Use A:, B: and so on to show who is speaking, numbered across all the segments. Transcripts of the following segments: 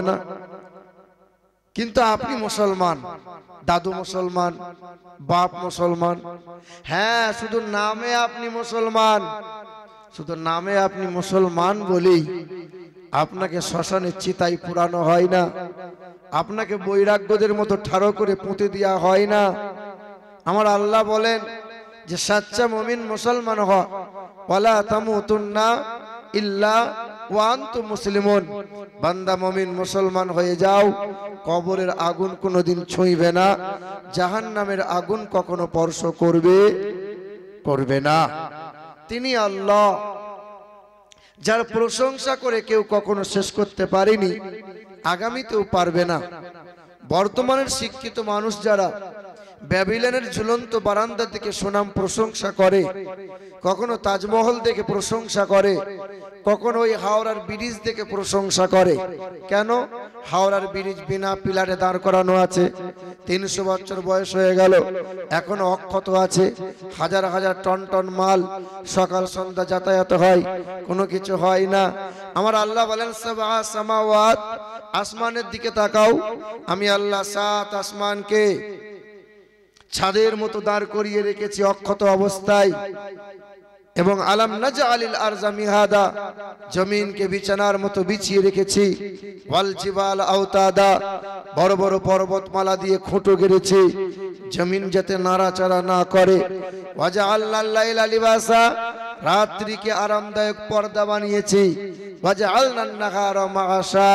A: না, কিন্তু আপনি মুসলমান, দাদু মুসলমান, বাপ মুসলমান। হ্যাঁ, শুধু নামে আপনি মুসলমান, শুধু নামে আপনি মুসলমান বলেই আপনাকে শ্মশানে চিতাই পুরানো হয় না, আপনাকে বৈরাগ্যদের মতো ঠাড়ো করে পুঁতে দেওয়া হয় না। আমার আল্লাহ বলেন যে সাচ্চা মুমিন মুসলমান হ, ওয়ালা তামুতুন্না ইল্লা ওয়া আনতুম মুসলিমুন। বান্দা মুমিন মুসলমান হয়ে যাও, কবরের আগুন কোনোদিন ছুঁইবে না, জাহান্নামের আগুন কখনো স্পর্শ করবে না। তিনি আল্লাহ, যার প্রশংসা করে কেউ কখনো শেষ করতে পারেনি, আগামীতেও পারবে না। বর্তমানের শিক্ষিত মানুষ যারা ব্যাবিলনের ঝুলন্ত বারান্দা থেকে সুনাম প্রশংসা করে, কখনো তাজমহল দেখে প্রশংসা করে, কখনো ওই হাওড়ার ব্রিজ দেখে প্রশংসা করে। কেন? হাওড়ার ব্রিজ বিনা পিলারে দাঁড় করানো আছে, 300 বছর বয়স হয়ে গেল, এখনো অক্ষত আছে, হাজার হাজার টন টন মাল সকাল সন্ধ্যা যাতায়াত হয়, কোনো কিছু হয় না। আমার আল্লাহ বলেন সাবআ সামাওয়াত, আসমানের দিকে তাকাও, আমি আল্লাহ 7 আসমানকে ছাদের মতো দাঁড় করিয়ে রেখেছি অক্ষত অবস্থায়। এবং আলাম নাজআলিল আরজা মিহাদা, জমিনকে বিছানার মতো বিছিয়ে রেখেছি। ওয়াল জিবাল আওতাদা, বড় বড় পর্বতমালা দিয়ে খুঁটো গেড়েছি, জমিন যাতে নাড়াচাড়া না করে। ওয়াজআলনাল লাইলা লিবাসা, রাত্রিকে আরামদায়ক পর্দা বানিয়েছি। ওয়াজআলনান নাহারা মাআশা,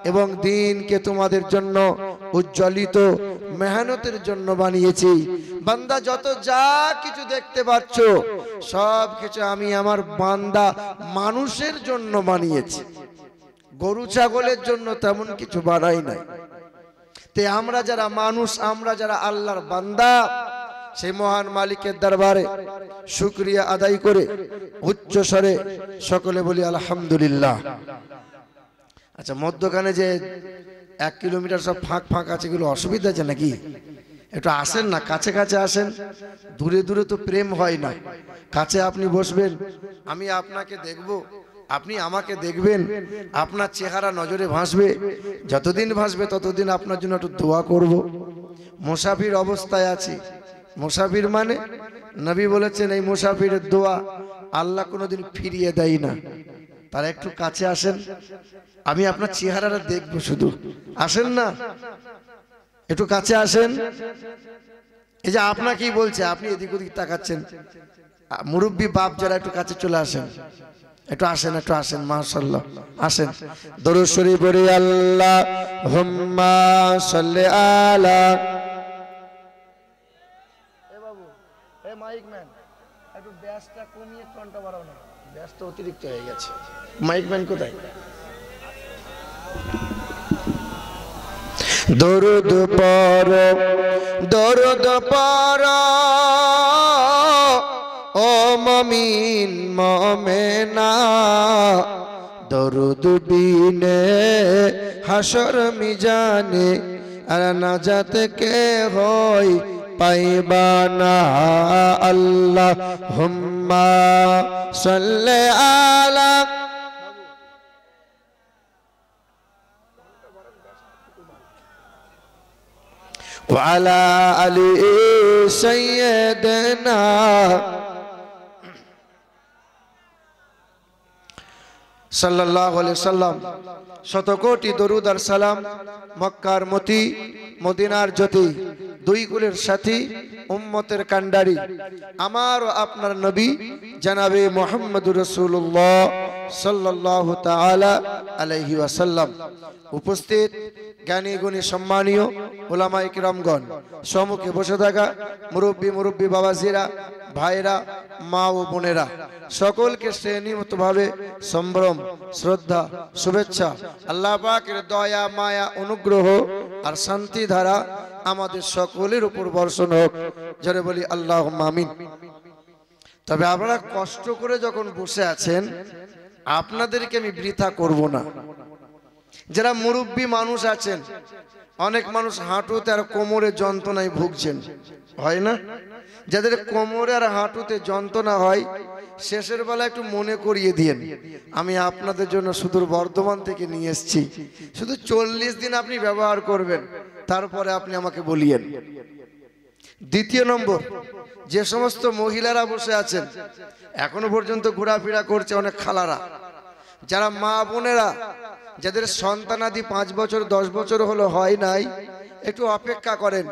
A: এবং দিনকে তোমাদের জন্য উজ্জ্বলিত মেহনতের জন্য বানিয়েছি। বান্দা যত যা কিছু দেখতে পাচ্ছ, সব কিছু আমি আমার বান্দা মানুষের জন্য বানিয়েছি, গরু ছাগলের জন্য তেমন কিছু বানাই নাই। তে আমরা যারা মানুষ, আমরা যারা আল্লাহর বান্দা, সেই মহান মালিকের দরবারে শুকরিয়া আদায় করে উচ্চ স্বরে সকলে বলি আলহামদুলিল্লাহ। আচ্ছা, মধ্যখানে যে 1 কিলোমিটার সব ফাঁক ফাঁক আছে, এগুলো অসুবিধা আছে নাকি? একটু আসেন না, কাছে কাছে আসেন। দূরে দূরে তো প্রেম হয় না, কাছে আপনি বসবেন, আমি আপনাকে দেখব, আপনি আমাকে দেখবেন, আপনার চেহারা নজরে ভাসবে, যতদিন ভাসবে ততদিন আপনার জন্য একটু দোয়া করব। মুসাফির অবস্থায় আছি, মুসাফির মানে নবী বলেছেন এই মুসাফিরের দোয়া আল্লাহ কোনোদিন ফিরিয়ে দেয় না। তারা একটু কাছে আসেন, আমি আপনার চেহারাটা দেখবো, শুধু আসেন না, একটু কাছে আসেন। এই যে আপনাকেই বলছে, আপনি এদিক ওদিক তাকাচ্ছেন, মুরব্বী বাপ যারা, একটু কাছে চলে আসেন, একটু আসেন, একটু আসেন, মাশাআল্লাহ আসেন। দরুদ শরীফ পড়ি, আল্লাহুম্মা সাল্লি আলা। এ বাবু, এ মাইক ম্যান, একটু ব্যাসটা কমিয়ে টনটা বাড়াও না, ব্যাসটা অতিরিক্ত হয়ে গেছে। মাইক ম্যান কোথায়? দরুদ পড়ো, দরুদ পড়ো ও মুমিন মুমিনা, দরুদ বিনে হাসর মিজানে আর নাজাত কে হই পাইবা না। আল্লাহুম্মা সাল্লি আলা। وعلى آل سيدنا সাল্লাল্লাহু আলাইহি সাল্লাম। শতকোটি দরুদ আর সালাম মক্কার মতি, মদিনার জ্যোতি, দুই কুলের সাথী, উম্মতের কান্ডারি, আমার ও আপনার নবী জনাবে মুহাম্মদুর রাসূলুল্লাহ সাল্লাল্লাহু তাআলা আলাইহি ওয়াসাল্লাম। উপস্থিত জ্ঞানী গুণী সম্মানীয় উলামায়ে কিরামগণ, সম্মুখে বসে থাকা মুরব্বী বাবাজিরা, ভাইরা, মা ও বোনেরা, সকলকে শ্রেণীমতভাবে সম্ভ্রম, শ্রদ্ধা, শুভেচ্ছা। আল্লাহ পাকের দয়া, মায়া, অনুগ্রহ আর শান্তি ধারা আমাদের সকলের উপর বর্ষণ হোক, জোরে বলি আল্লাহুম্মা আমিন। তবে আপনারা কষ্ট করে যখন বসে আছেন, আপনাদেরকে আমি বৃথা করব না। যারা মুরব্বী মানুষ আছেন, অনেক মানুষ হাঁটুতে আর কোমরে যন্ত্রণায় ভুগছেন, হয় না? যাদের কোমরে আর হাঁটুতে যন্ত্রণা হয়, শেষের বেলা একটু মনে করিয়ে দিয়েন, আমি আপনাদের জন্য সুদূর বর্ধমান থেকে নিয়ে এসেছি, শুধু 40 দিন আপনি ব্যবহার করবেন, তারপরে আপনি আমাকে বলিয়েন। দ্বিতীয় নম্বর, যে সমস্ত মহিলারা বসে আছেন এখনো পর্যন্ত ঘোরাফেরা করছে অনেক খালারা, যারা মা বোনেরা যাদের সন্তানাদি 5 বছর 10 বছর হলো হয় নাই, একটু অপেক্ষা করেন,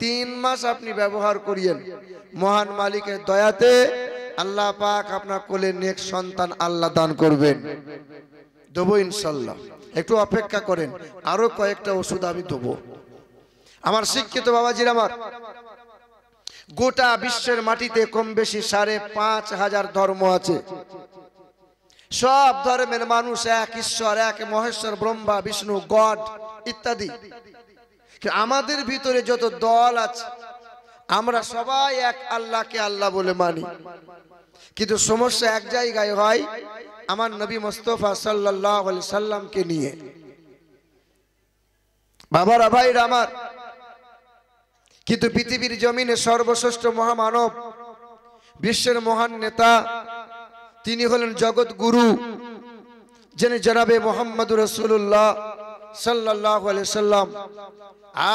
A: 3 মাস আপনি ব্যবহার করিয়েন। মহান মালিকের দয়াতে আল্লাহ পাক আপনার কোলে নেক্সট সন্তান আল্লাহ দান করবেন, দেবো ইনশাল্লাহ। একটু অপেক্ষা করেন, আরো কয়েকটা ওষুধ আমি দেবো। আমার শিক্ষিত বাবাজির, আমার গোটা বিশ্বের মাটিতে কম বেশি 5,500 ধর্ম আছে। সব ধর্মের মানুষ এক ঈশ্বর, এক মহেশ্বর, ব্রহ্মা, বিষ্ণু, গড ইত্যাদি। আমাদের ভিতরে যত দল আছে আমরা সবাই এক আল্লাহকে আল্লাহ বলে মানি, কিন্তু সমস্যা এক জায়গায় হয়, আমার নবী মুস্তাফা সাল্লাল্লাহু আলাইহি সাল্লামকে নিয়ে। বাবারা, ভাইরা আমার, কিন্তু পৃথিবীর জমিনে সর্বশ্রেষ্ঠ মহামানব, বিশ্বের মহান নেতা, তিনি হলেন জগৎ গুরু, যিনি জনাবে মুহাম্মদুর রাসূলুল্লাহ সাল্লাল্লাহু আলাইহি সাল্লাম।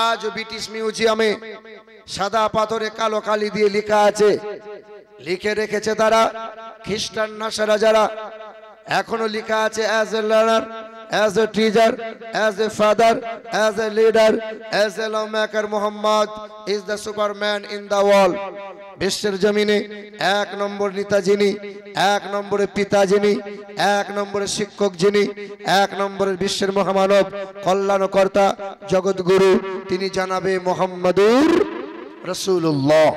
A: আজ ব্রিটিশ মিউজিয়ামে সাদা পাথরে কালো কালি দিয়ে লেখা আছে, লিখে রেখেছে তারা খ্রিস্টান নাসারা যারা, এখনো লেখা আছে as a learner, as a teacher, as a father, as a leader, as a lawmaker, Muhammad is the superman in the world. বিশ্বের জমিনে 1 নম্বর নেতা যিনি, 1 নম্বরের পিতা যিনি, 1 নম্বরের শিক্ষক যিনি, 1 নম্বরের বিশ্বের মহামানব, কল্যাণকর্তা, জগৎগুরু, তিনি জানাবে মুহাম্মাদুর রাসূলুল্লাহ।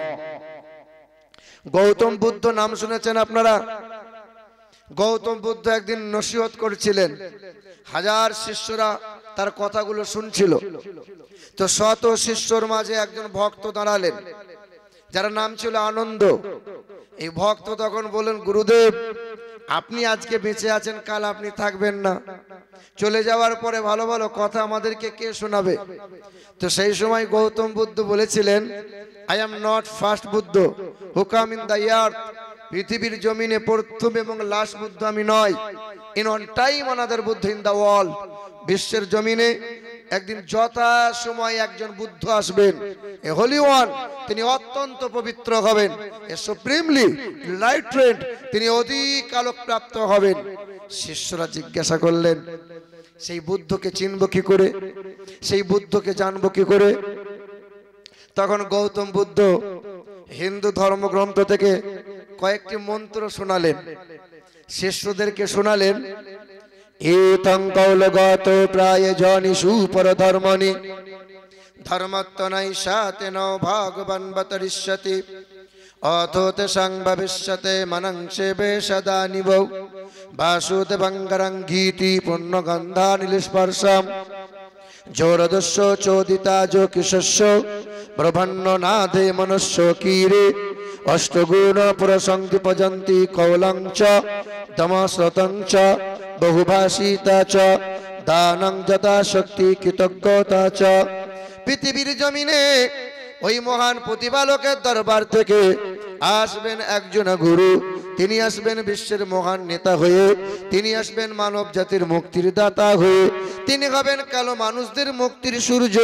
A: গৌতম বুদ্ধ নাম শুনেছেন আপনারা? গৌতম বুদ্ধ একদিন নসিহত করছিলেন, 1000 শিষ্যরা তার কথাগুলো শুনছিল। তো শত শিষ্যর মাঝে একজন ভক্ত দাঁড়ালেন, যার নাম ছিল আনন্দ। এই ভক্ত তখন বলেন, গুরুদেব, আপনি আজকে বেঁচে আছেন, কাল আপনি থাকবেন না, চলে যাওয়ার পরে ভালো ভালো কথা আমাদেরকে কে শোনাবে? তো সেই সময় গৌতম বুদ্ধ বলেছিলেন, I am not first Buddha who come in the earth. পৃথিবীর জমিনে প্রথম এবং লাস্ট বুদ্ধ আমি নয়। In on time another Buddha in the world. বিশ্বের জমিনে একদিন যথা সময় একজন বুদ্ধ আসবেন, এ হোলি ওয়ান, তিনি অত্যন্ত পবিত্র হবেন, এ সুপ্রিমলি লাইটরেন্ট, তিনি অধিক আলোকপ্রাপ্ত হবেন। শিষ্যরা জিজ্ঞাসা করলেন, সেই বুদ্ধকে চিনব কি করে, সেই বুদ্ধকে জানবো কি করে? তখন গৌতম বুদ্ধ হিন্দু ধর্মগ্রন্থ থেকে কয়েকটি মন্ত্র শোনালেন, শিষ্যদেরকে শোনালেন। এতং কৌলগত প্রায় জনিষু পরধর্মনি ধর্মত্বনৈষাতেন ভগবান বতরিষ্যতি অথোতে সংভবিষ্যতে মনংসেবে সদা নিবৌ বাসুদেবঙ্গরং গীতি পুণ্যগন্ধানিলিস্পর্শম জোরদস্য চোদিতা জ্যোতিষস্য ব্রহ্মণ্য নাদে মনুষ্য কীরে অষ্টগুণ পুরসংদীপজন্তি কৌলং চ দমস্রতং চ বহুভাষিতা চ দানং যথা শক্তি কৃতজ্ঞতা চ। পৃথিবীর জমিনে ওই মহান প্রতিপালকের দরবার থেকে আসবেন একজন গুরু, তিনি আসবেন বিশ্বের মহান নেতা হয়ে, তিনি আসবেন মানব জাতির মুক্তির দাতা হয়ে, তিনি হবেন কালো মানুষদের মুক্তির সূর্য,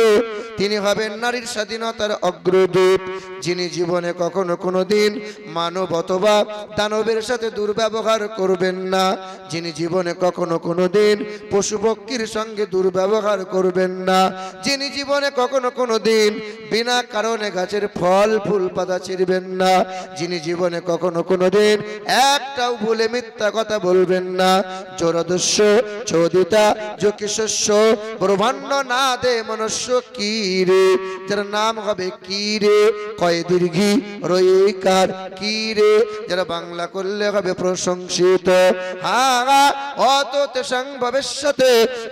A: তিনি হবেন নারীর স্বাধীনতার অগ্রদূত, যিনি জীবনে কখনো কোনোদিন মানব অথবা দানবের সাথে দুর্ব্যবহার করবেন না, যিনি জীবনে কখনো কোনোদিন পশু পক্ষীর সঙ্গে দুর্ব্যবহার করবেন না, যিনি জীবনে কখনো কোনোদিন বিনা কারণে গাছের ফল ফুল পাতা ছিঁড়বেন না, যিনি জীবনে কখনো কোনোদিন একটাও ভুলে মিথ্যা কথা বলবেন না। জোরদস্য চোদিতা জ্যোতিষস্য ব্রহ্মাণ্ড নাদে মনুষ্য কীরে, যার নাম হবে কীরে, কয় দীর্ঘি রইকার কীরে, যারা বাংলা করলে হবে প্রশংসিত। হা অততে সংভবিষ্যতে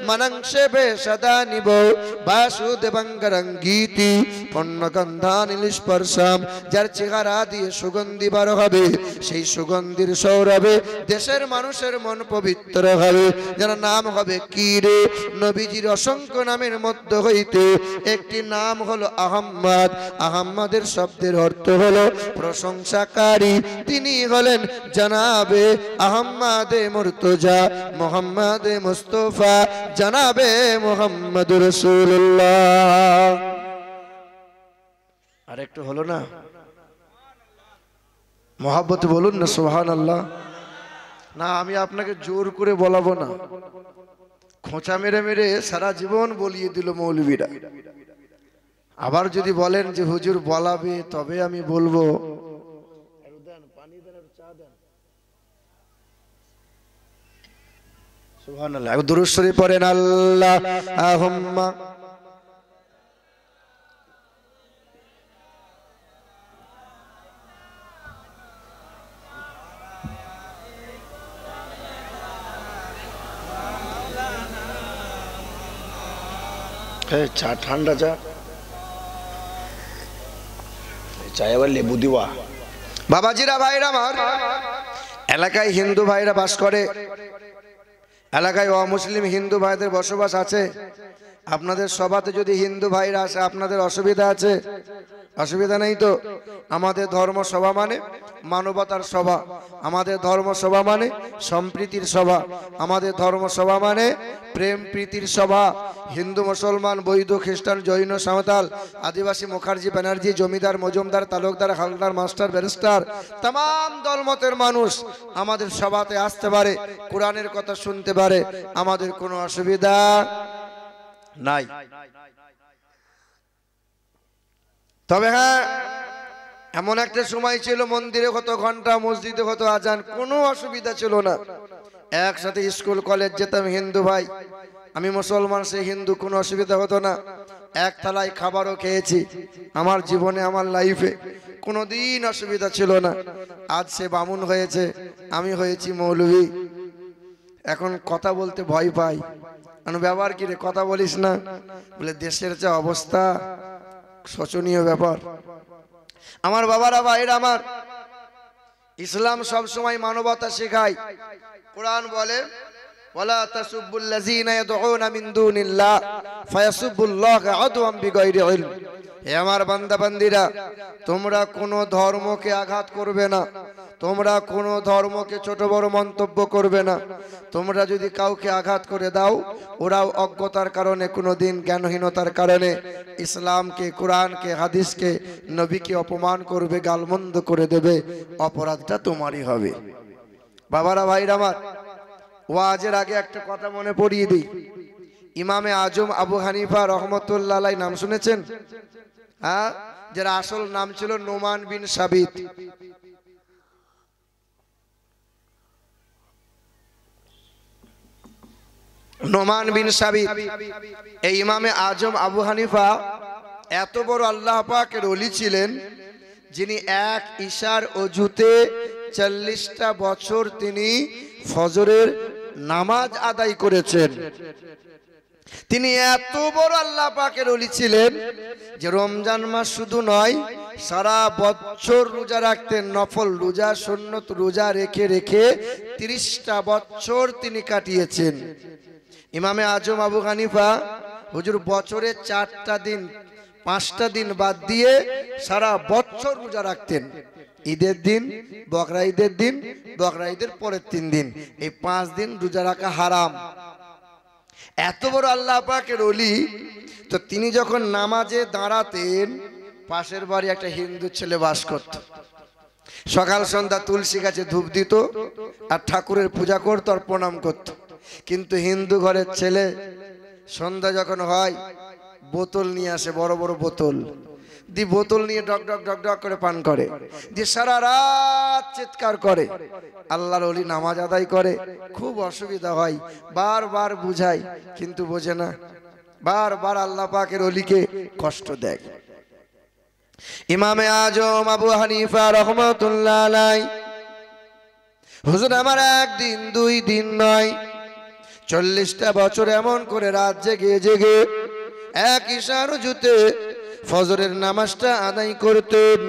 A: মনংসেবে সদা নিবৌ বাসুদেবঙ্গরং গীতি পুণ্যগন্ধানিলিস্পর্শম, যার চেহারা দিয়ে সুগন্ধি বার হবে, সেই সুগন্ধি সুগন্ধির সৌরভে দেশের মানুষের মন পবিত্র হবে। যেন নাম হবে কি রে? নবীজির অসংখ্য নামের মধ্যে হইতে একটি নাম হলো আহম্মদ। আহম্মদের শব্দের অর্থ হলো প্রশংসাকারী। তিনি হলেন জনাবে আহম্মদে মুর্তজা মুহাম্মদে মুস্তাফা জনাবে মুহাম্মদুর রাসূলুল্লাহ। আর একটু হলো না? মহাব্বতে বলুন না সুবহানাল্লাহ। না, আমি আপনাকে জোর করে বলাবো না, খোঁচা মেরে মেরে সারা জীবন বলিয়ে দিল মৌলবীরা। আবার যদি বলেন যে হুজুর বলাবে তবে আমি বলবো, সুবহানাল্লাহ। দুরূদ শরীফ পড়েন আল্লাহুম্মা চা ঠান্ডা, চা আবার লেবু দিবা। বাবাজিরা, ভাইরা আমার, এলাকায় হিন্দু ভাইরা বাস করে, এলাকায় অমুসলিম হিন্দু ভাইদের বসবাস আছে। আপনাদের সভাতে যদি হিন্দু ভাইরা আসে আপনাদের অসুবিধা আছে? অসুবিধা নেই তো? আমাদের ধর্ম সভা মানে মানবতার সভা, আমাদের ধর্ম সভা মানে সম্প্রীতির সভা, আমাদের ধর্ম সভা মানে প্রেম প্রীতির সভা। হিন্দু মুসলমান বৈধ খ্রিস্টান জৈন সাঁওতাল আদিবাসী মুখার্জি ব্যানার্জি জমিদার মজুমদার তালুকদার হালদার মাস্টার ব্যারিস্টার तमाम দলমতের মানুষ আমাদের সভাতে আসতে পারে, কোরআনের কথা শুনতে পারে, আমাদের কোনো অসুবিধা নাই। তবে হ্যাঁ, এমন একটা সময় ছিল মন্দিরে কত ঘন্টা, মসজিদে কত আজান, কোনো অসুবিধা ছিল না। একসাথে স্কুল কলেজ যেতাম হিন্দু ভাই, আমি মুসলমান সে হিন্দু, কোনো অসুবিধা হতো না। এক থালায় খাবারও খেয়েছি আমার জীবনে, আমার লাইফে কোনোদিন অসুবিধা ছিল না। আজ সে বামুন হয়েছে, আমি হয়েছি মৌলভী, এখন কথা বলতে ভয় পাই। ব্যবহার কি রে, কথা বলিস না? বলে দেশের যে অবস্থা, শোচনীয় ব্যাপার। আমার বাবারা, ভাইরা আমার, ইসলাম সব সময় মানবতা শেখায়। কোরআন বলে ওয়ালা তাসুবুল্লাযীনা ইয়াদউনা মিন দুনিল্লাহ ফায়াসুবুল্লাহ আদওয়াম বিগাইরি ইলম। হে আমার বান্দা বান্দীরা, তোমরা কোনো ধর্মকে আঘাত করবে না, তোমরা কোনো ধর্মকে ছোট বড় মন্তব্য করবে না। তোমরা যদি কাউকে আঘাত করে দাও, ওরাও অজ্ঞতার কারণে, কোনোদিন জ্ঞানহীনতার কারণে ইসলামকে, কোরআনকে, হাদিসকে, নবীকে অপমান করবে, গালমন্দ করে দেবে, অপরাধটা তোমারই হবে। বাবারা, ভাইরা আমার, ওয়াজের আগে একটা কথা মনে পড়িয়ে দিই। ইমামে আজম আবু হানিফা রহমতুল্লাহ আলাইহি নাম শুনেছেন? হ্যাঁ, যার আসল নাম ছিল নোমান বিন সাবিত। নোমান বিন সাবিত, এই ইমামে আজম আবু হানিফা এত বড় আল্লাহ পাকের ওলি ছিলেন, যিনি এক ইশার অজুতে 40টা বছর তিনি ফজরের নামাজ আদায় করেছেন। তিনি এত বড় আল্লাহ পাকের ওলি ছিলেন যে রমজান মাস শুধু নয়, সারা বছর রোজা রাখতেন। নফল রোজা, সুন্নত রোজা রেখে রেখে 30টা বছর তিনি কাটিয়েছেন। ইমামে আজম আবু হানিফা হুজুর বছরে 4টা দিন, 5টা দিন বাদ দিয়ে সারা বছর রোজা রাখতেন। ঈদের দিন, বকরা ঈদের দিন, বকরা ঈদের পরের 3 দিন, এই 5 দিন রোজা রাখা হারাম। এত বড় আল্লাহ পাকের ওলি, তো তিনি যখন নামাজে দাঁড়াতেন, পাশের বাড়ি একটা হিন্দু ছেলে বাস করত। সকাল সন্ধ্যা তুলসী গাছে ধূপ দিত আর ঠাকুরের পূজা করত আর প্রণাম করত। কিন্তু হিন্দু ঘরের ছেলে সন্ধ্যা যখন হয় বোতল নিয়ে আসে, বড় বড় বোতল দি, বোতল নিয়ে ডক ডক ডক ডক করে পান করে, দিয়ে সারা রাত চিৎকার করে। আল্লাহর ওলি নামাজ আদায় করে, খুব অসুবিধা হয়, বারবার বুঝাই কিন্তু বোঝে না, বারবার আল্লাহ পাকের ওলিকে কষ্ট দেয়। ইমামে আজম আবু হানিফা রহমাতুল্লাহ আলাইহি হুজুর আমার 1 দিন 2 দিন নয়, 40টা বছর এমন করে রাত জেগে জেগে এক ইশার অজুতে ফজরের নামাজটা আদায় করতেন।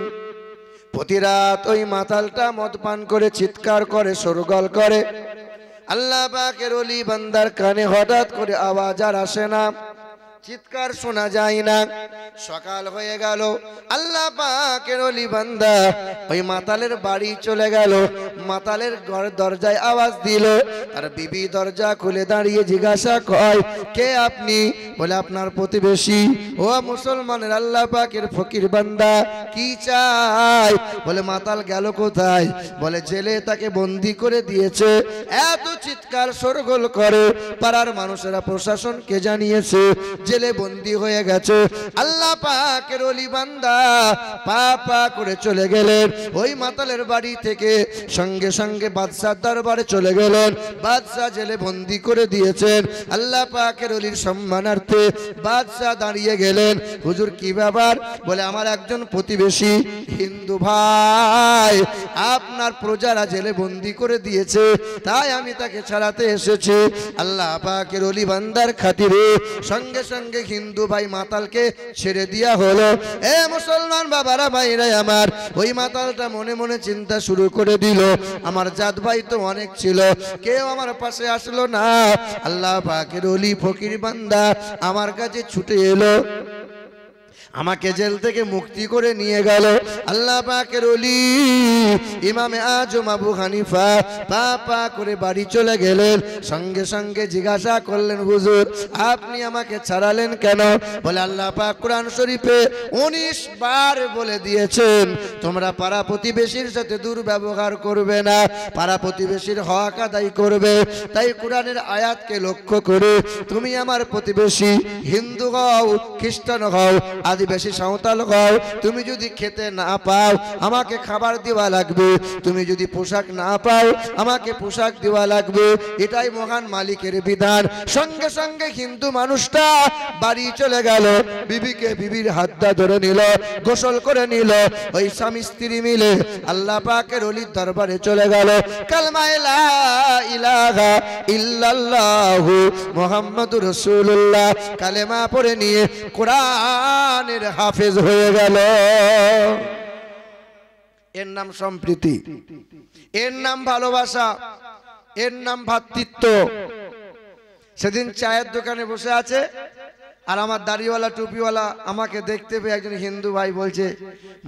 A: প্রতি রাত ওই মাতালটা মদ পান করে চিৎকার করে, শোরগোল করে। আল্লাহ পাকের ওলি বান্দার কানে হঠাৎ করে আওয়াজ আর আসে না, চিৎকার শোনা যায় না। সকাল হয়ে গেল, আল্লাহ পাকের ওলি বান্দা ওই মাতালের বাড়ি চলে গেল। মাতালের ঘর দরজায় আওয়াজ দিল, আর বিবি দরজা খুলে দাঁড়িয়ে জিজ্ঞাসা কয়, কে আপনি? বলে আপনার প্রতিবেশী। ও মুসলমানের আল্লাহ পাকের ফকির বান্দা, কি চাই? বলে মাতাল গেল কোথায়? বলে জেলে তাকে বন্দি করে দিয়েছে। এত চিৎকার শোরগোল করে, পাড়ার মানুষেরা প্রশাসনকে জানিয়েছে জেলে বন্দি হয়ে গেছে। আল্লাহ পাকের ওলি বান্দা পা পা করে চলে গেলেন ওই মাতালের বাড়ি থেকে, সঙ্গে সঙ্গে বাদশার দরবারে চলে গেলেন। বাদশা জেলে বন্দি করে দিয়েছেন। আল্লাহ পাকের ওলির সম্মানার্থে বাদশা দাঁড়িয়ে গেলেন, হুজুর কি ব্যাপার? বলে আমার একজন প্রতিবেশী হিন্দু ভাই আপনার প্রজারা জেলে বন্দি করে দিয়েছে, তাই আমি তাকে ছাড়াতে এসেছি। আল্লাহ পাকের ওলি বান্দার খাতিরে সঙ্গে সঙ্গে হিন্দু ভাই মাতালকে ছেড়ে দিয়া হলো। এ মুসলমান বাবারা ভাইরা আমার, ওই মাতালটা মনে মনে চিন্তা শুরু করে দিল, আমার জাত ভাই তো অনেক ছিল, কেউ আমার পাশে আসলো না। আল্লাহ পাকের ওলি ফকির বান্দা আমার কাছে ছুটে এলো, আমাকে জেল থেকে মুক্তি করে নিয়ে গেল। আল্লাহ পাকের ওলি ইমামে আজম আবু হানিফা পা পা করে বাড়ি চলে গেলেন। সঙ্গে সঙ্গে জিজ্ঞাসা করলেন, হুজুর আপনি আমাকে ছাড়ালেন কেন? বলে আল্লাহ পাক কোরআন শরীফে 19 বার বলে দিয়েছেন তোমরা পাড়া প্রতিবেশীর সাথে দুর্ব্যবহার করবে না, পাড়া প্রতিবেশীর হক আদায় করবে। তাই কোরআনের আয়াতকে লক্ষ্য করে তুমি আমার প্রতিবেশী, হিন্দু হও, খ্রিস্টান হও, আদিবাসী সাঁওতাল হও, তুমি যদি খেতে না পাও আমাকে খাবার দেওয়া লাগবে, তুমি যদি পোশাক না পাও আমাকে পোশাক দেওয়া লাগবে। এটাই মহান মালিকের বিধান। সঙ্গে সঙ্গে হিন্দু মানুষটা বাড়ি চলে গেল, বিবিকে বিবির হাতটা ধরে নিল, গোসল করে নিল। ওই স্বামী স্ত্রী মিলে আল্লাহ পাকের ওলির দরবারে চলে গেল। কালেমা লা ইলাহা ইল্লাল্লাহু মুহাম্মাদুর রাসূলুল্লাহ কালেমা পড়ে নিয়ে কোরআনের হাফেজ হয়ে গেল। এর নাম সম্প্রীতি, এর নাম ভালোবাসা, এর নাম ভ্রাতৃত্ব। সেদিন চায়ের দোকানে বসে আছে, আর আমার দাড়িওয়ালা টুপিওয়ালা আমাকে দেখতে পেয়ে একজন হিন্দু ভাই বলছে,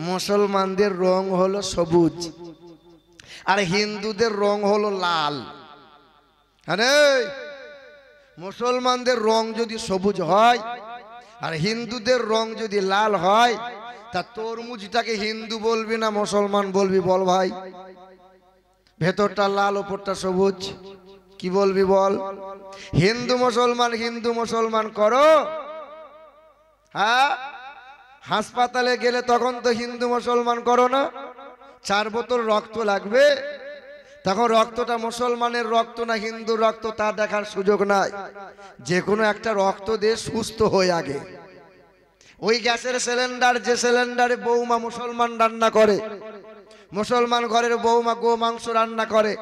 A: মুসলমানদের রং হলো সবুজ আর হিন্দুদের রং হলো লাল। আরে মুসলমানদের রং যদি সবুজ হয় আর হিন্দুদের রং যদি লাল হয়, তা তরমুজটাকে হিন্দু বলবি না মুসলমান বলবি? বল ভাই, ভেতরটা লাল ওপরটা সবুজ, কি বলবি বল? হিন্দু মুসলমান করো। হ্যাঁ, হাসপাতালে গেলে তখন তো হিন্দু মুসলমান করো না? 4 বোতল রক্ত লাগবে, তখন রক্তটা মুসলমানের রক্ত না হিন্দুর রক্ত তা দেখার সুযোগ নাই, যে কোনো একটা রক্ত দিয়ে সুস্থ হয়ে আগে। ওই গ্যাসের সিলিন্ডার, যে সিলিন্ডারে বৌমা মুসলমান রান্না করে, মুসলমান ঘরের বৌমা গো মাংস রান্না করে,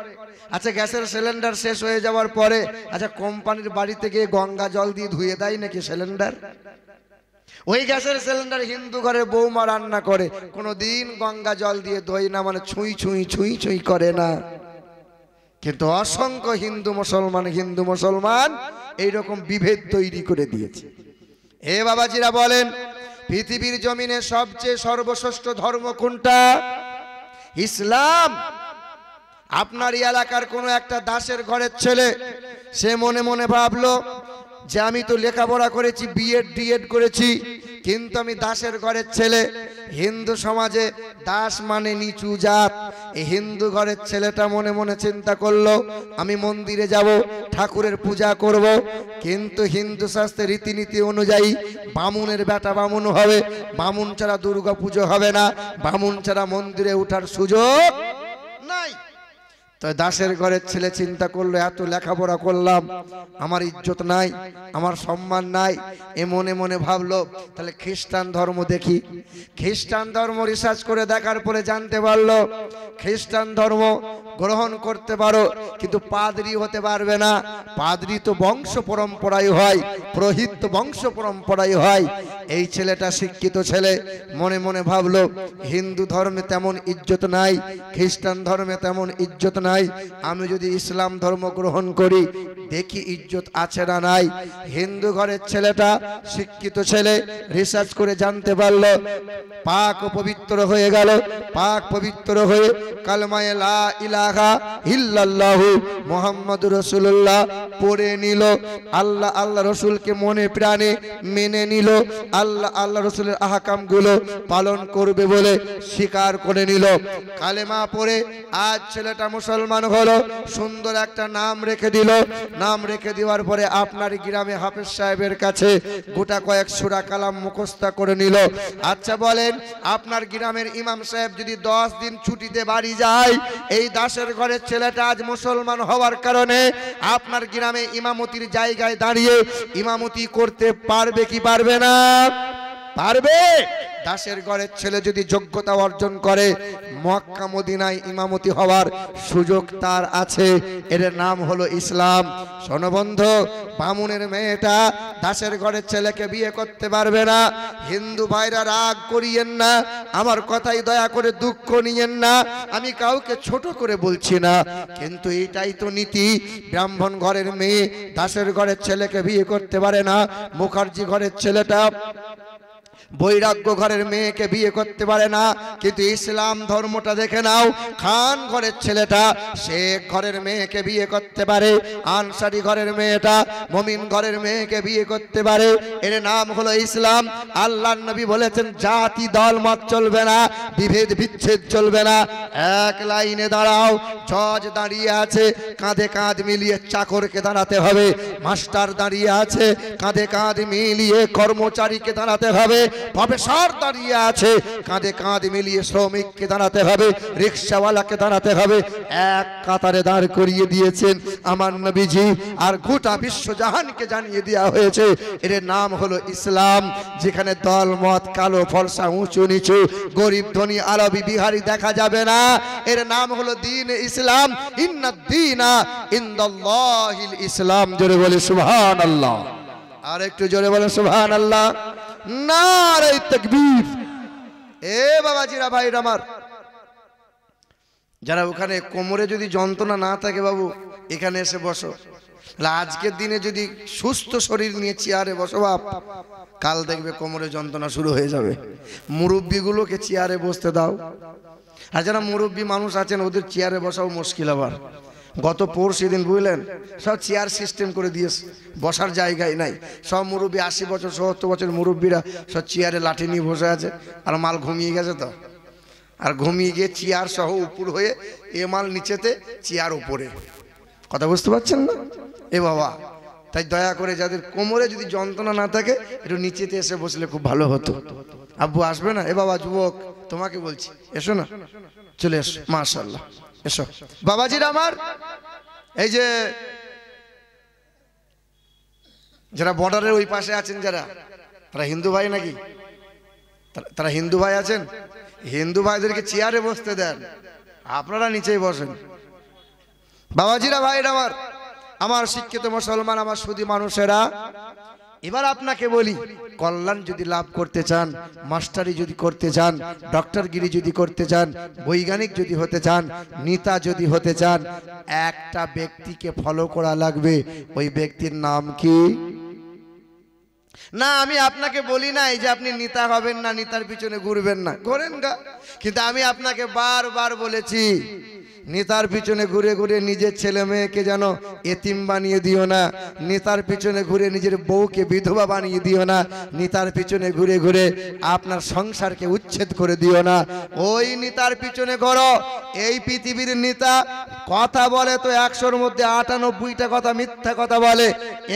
A: আচ্ছা গ্যাসের সিলিন্ডার শেষ হয়ে যাওয়ার পরে আচ্ছা কোম্পানির বাড়িতে গিয়ে গঙ্গা জল দিয়ে ধুয়ে দেয় নাকি সিলিন্ডার? ওই গ্যাসের সিলিন্ডার হিন্দু ঘরের বৌমা রান্না করে, কোনোদিন গঙ্গা জল দিয়ে ধোয় না, মানে ছুঁই ছুঁই করে না। কিন্তু অসংখ্য হিন্দু মুসলমান এইরকম বিভেদ তৈরি করে দিয়েছে। হে বাবাজিরা বলেন, পৃথিবীর জমিনে সবচেয়ে সর্বশ্রেষ্ঠ ধর্ম কোনটা? ইসলাম। আপনার এলাকার কোনো একটা দাসের ঘরের ছেলে, সে মনে মনে ভাবলো যে আমি তো লেখাপড়া করেছি, বিএড ডিএড করেছি, কিন্তু আমি দাসের ঘরের ছেলে। হিন্দু সমাজে দাস মানে নিচু জাত। এই হিন্দু ঘরের ছেলেটা মনে মনে চিন্তা করলো, আমি মন্দিরে যাব, ঠাকুরের পূজা করব, কিন্তু হিন্দু শাস্ত্রের রীতিনীতি অনুযায়ী বামুনের বেটা বামুন হবে, বামুন ছাড়া দুর্গা পুজো হবে না, বামুন ছাড়া মন্দিরে ওঠার সুযোগ নাই। তো দাসের ঘরের ছেলে চিন্তা করলো, এত লেখাপড়া করলাম, আমার ইজ্জত নাই, আমার সম্মান নাই। এ মনে মনে ভাবলো, তাহলে খ্রিস্টান ধর্ম দেখি। খ্রিস্টান ধর্ম রিসার্চ করে দেখার পরে জানতে পারলো, খ্রিস্টান ধর্ম গ্রহণ করতে পারো, কিন্তু পাদ্রী হতে পারবে না। পাদ্রী তো বংশ পরম্পরায় হয়, পুরোহিত বংশ পরম্পরায় হয়, এই ছেলেটা শিক্ষিত ছেলে, মনে মনে ভাবলো হিন্দু ধর্মে তেমন ইজ্জত নাই, খ্রিস্টান ধর্মে তেমন ইজ্জত নাই, আমি যদি ইসলাম ধর্ম গ্রহণ করি দেখি ইজ্জত আছে না নাই। হিন্দু ঘরের ছেলেটা শিক্ষিত ছেলে, রিসার্চ করে জানতে পারলো, পাক ও পবিত্র হয়ে গেল। পাক পবিত্র হয়ে কালমায়ে লা ইলাহা ইল্লাল্লাহু মুহাম্মাদুর রাসূলুল্লাহ পড়ে নিল। আল্লাহ আল্লাহ রসুলকে মনে প্রাণে মেনে নিল। আল্লাহ আল্লাহ রসুলের আহকামগুলো পালন করবে বলে স্বীকার করে নিল। কালেমা পড়ে আজ ছেলেটা মুসলমান হলো, সুন্দর একটা নাম রেখে দিল। নাম রেখে দেওয়ার পরে আপনার গ্রামে হাফেজ সাহেবের কাছে গোটা কয়েক সূরা কালাম মুখস্থ করে নিল। আচ্ছা বলেন, আপনার গ্রামের ইমাম সাহেব যদি 10 দিন ছুটিতে বাড়ি যায়, এই দাসের ঘরের ছেলেটা আজ মুসলমান হওয়ার কারণে আপনার গ্রামে ইমামতির জায়গায় দাঁড়িয়ে ইমামতি করতে পারবে কি পারবে না? পারবে। দাসের ঘরের ছেলে যদি যোগ্যতা অর্জন করে মক্কা মদিনায় ইমামতি হওয়ার সুযোগ তার আছে। এর নাম হলো ইসলাম। শোনো বন্ধু, বামুনের মেয়েটা দাসের ঘরের ছেলেকে বিয়ে করতে পারবে না। হিন্দু ভাইরা রাগ করিয়েন না, আমার কথাই দয়া করে দুঃখ নিয়েন না, আমি কাউকে ছোট করে বলছি না, কিন্তু এটাই তো নীতি। ব্রাহ্মণ ঘরের মেয়ে দাসের ঘরের ছেলেকে বিয়ে করতে পারে না। মুখার্জি ঘরের ছেলেটা বৈরাগ্য ঘরের মেয়েকে বিয়ে করতে পারে না। কিন্তু ইসলাম ধর্মটা দেখে নাও, খান ঘরের ছেলেটা শেখ ঘরের মেয়েকে বিয়ে করতে পারে, আনসারি ঘরের মেয়েটা মুমিন ঘরের মেয়েকে বিয়ে করতে পারে। এর নাম হলো ইসলাম। আল্লাহর নবী বলেছেন জাতি দল মত চলবে না, বিভেদ বিচ্ছেদ চলবে না, এক লাইনে দাঁড়াও। জজ দাঁড়িয়ে আছে, কাঁধে কাঁধ মিলিয়ে চাকরকে দাঁড়াতে হবে। মাস্টার দাঁড়িয়ে আছে, কাঁধে কাঁধ মিলিয়ে কর্মচারীকে দাঁড়াতে হবে। প্রফেসর দাঁড়িয়ে আছে, কাঁধে কাঁধ মিলিয়ে শ্রমিককে দাঁড়াতে হবে, রিক্সাওয়ালাকে দাঁড়াতে হবে। এক কাতারে দাঁড় করিয়ে দিয়েছেন আমার নবীজি, আর গোটা বিশ্ব জাহানকে জানিয়ে দেওয়া হয়েছে এর নাম হলো ইসলাম। যেখানে দল মত, কালো ফর্সা, উঁচু নিচু, গরিব ধনী, আরবি বিহারি দেখা যাবে না। এর নাম হলো দ্বীন ইসলাম। ইন্নাদ-দীনা ইনদাল্লাহিল ইসলাম। জোরে বলে সুবহানাল্লাহ। আর একটু জোরে বলে সুবহানাল্লাহ। নারে তাকবীর। এ বাবাজিরা, ভাইরা আমার, যারা ওখানে কোমরে যদি যন্ত্রণা না থাকে বাবু, এখানে এসে বসো। আজকের দিনে যদি সুস্থ শরীর নিয়ে চেয়ারে বসো বাপ, কাল দেখবে কোমরে যন্ত্রণা শুরু হয়ে যাবে। মুরব্বীগুলোকে চেয়ারে বসতে দাও। আর যারা মুরব্বী মানুষ আছেন ওদের চেয়ারে বসাও মুশকিল। আবার গত পরশু দিন বুঝলেন, সব চেয়ার সিস্টেম করে দিয়েছে, বসার জায়গায় নাই। সব মুরব্বী 80 বছর 70 বছর মুরব্বীরা সব চেয়ারে লাঠি নিয়ে বসে আছে। আর মাল ঘুমিয়ে গেছে তো, আর ঘুমিয়ে গিয়ে চেয়ার সহ উপর হয়ে এ মাল নিচেতে, চেয়ার উপরে। কথা বুঝতে পারছেন না? এ বাবা, তাই দয়া করে যাদের কোমরে যদি যন্ত্রণা না থাকে একটু নিচেতে এসে বসলে খুব ভালো হতো। আব্বু আসবে না? এ বাবা যুবক, তোমাকে বলছি, এসো না, চলে এসো, মাশাআল্লাহ, এসো। বাবাজিরা আমার, এই যে যারা বর্ডারের ওই পাশে আছেন, যারা তারা হিন্দু ভাই নাকি? তারা হিন্দু ভাই আছেন? হিন্দু ভাইদেরকে চেয়ারে বসতে দেন, আপনারা নিচেই বসেন। বাবাজিরা, ভাইরা আমার, আমার শিক্ষিত মুসলমান, আমার সুধী মানুষেরা, এবার আপনাকে বলি, কল্যাণ যদি লাভ করতে চান, মাস্টারি যদি করতে চান, ডক্টরগিরি যদি করতে চান, বৈজ্ঞানিক যদি হতে চান, নেতা যদি হতে চান, একটা ব্যক্তিকে ফলো করা লাগবে। ওই ব্যক্তির নাম কি? না, আমি আপনাকে বলি না এই যে আপনি নেতা হবেন না, নেতার পিছনে ঘুরবেন না, ঘোরেন গা। কিন্তু আমি আপনাকে বারবার বলেছি, নেতার পিছনে ঘুরে ঘুরে নিজের ছেলে মেয়েকে যেন এতিম বানিয়ে দিও না। নেতার পিছনে ঘুরে নিজের বউকে বিধবা বানিয়ে দিও না। নেতার পিছনে ঘুরে ঘুরে আপনার সংসারকে উচ্ছেদ করে দিও না। ওই নেতার পিছনে ঘোরো। এই পৃথিবীর নেতা কথা বলে তো 100-র মধ্যে 98টা কথা মিথ্যা কথা বলে।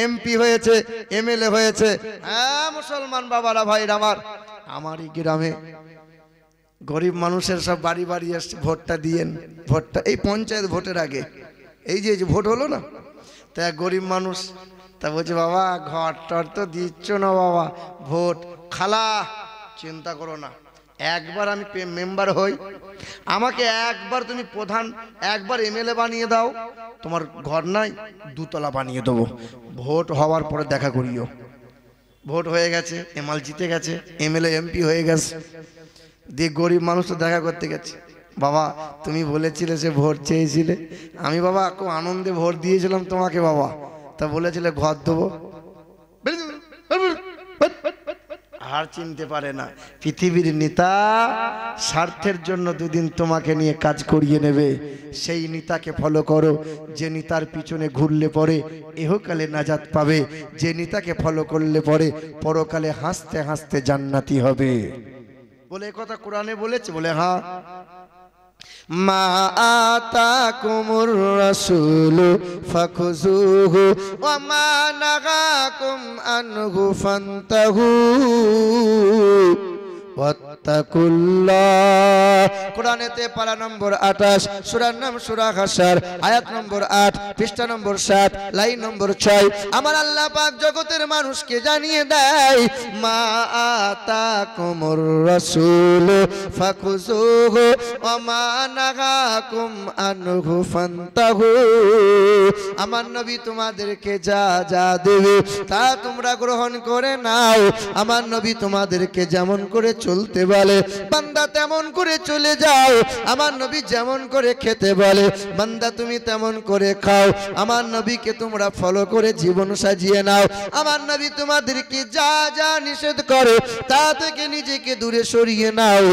A: এমপি হয়েছে, এমএলএ হয়েছে। হ্যাঁ মুসলমান বাবারা, ভাইরা আমার, আমারই গ্রামে গরিব মানুষের সব বাড়ি বাড়ি আসছে, ভোটটা দিয়েন, ভোটটা। এই পঞ্চায়েত ভোটের আগে এই যে ভোট হলো না, তা গরিব মানুষ তা বলছে, বাবা ঘর টর তো দিচ্ছ না বাবা, ভোট। খালা চিন্তা করো না, একবার আমি মেম্বার হই, আমাকে একবার তুমি প্রধান, একবার এমএলএ বানিয়ে দাও, তোমার ঘর নাই 2 তলা বানিয়ে দেবো। ভোট হওয়ার পরে দেখা করিও। ভোট হয়ে গেছে, এমএল জিতে গেছে, এমএলএ এমপি হয়ে গেছে, দিয়ে গরিব মানুষ তো দেখা করতে গেছে। বাবা তুমি বলেছিলে যে ভোট চেয়েছিলে, আমি বাবা খুব আনন্দে ভোট দিয়েছিলাম তোমাকে বাবা, তা বলেছিলে ঘর দেবো, আর চিনতে পারে না পৃথিবীর নেতা স্বার্থের জন্য দুদিন তোমাকে নিয়ে কাজ করিয়ে নেবে। সেই নেতাকে ফলো করো, যে নেতার পিছনে ঘুরলে পরে ইহকালে নাজাত পাবে, যে নেতাকে ফলো করলে পরে পরকালে হাসতে হাসতে জান্নাতি হবে। বলে এ কথা কোরআনে বলেছে? বলে হ্যাঁ। মা আতাকুমুর রাসূলু ফাখুযুহু ওয়া মা নাহাকুম আনহু ফান্তাহু ওয়াত্তাকুল্লাহ। কোরআনেতে পারা নম্বর 28, সূরার নাম সূরা হাসর, আয়াত নম্বর 8, পৃষ্ঠা নম্বর 7, লাইন নম্বর 6। আমার আল্লাহ পাক জগতের মানুষকে জানিয়ে দেয়, মা আতাকুমুর রাসূলু ফাখুযুহু ওয়া মা নাহাকুম আনহু ফান্তাহু। আমার নবী তোমাদেরকে যা যা দেবে তা তোমরা গ্রহণ করে নাও। আমার নবী তোমাদেরকে যেমন করে চলতে বলে বান্দা তেমন করে চলে যাও। আমার নবী যেমন করে খেতে বলে বান্দা তুমি তেমন করে খাও। আমার নবীকে তোমরা ফলো করে জীবন সাজিয়ে নাও। আমার নবী তোমাদেরকে যা যা নিষেধ করে তা থেকে নিজেকে দূরে সরিয়ে নাও।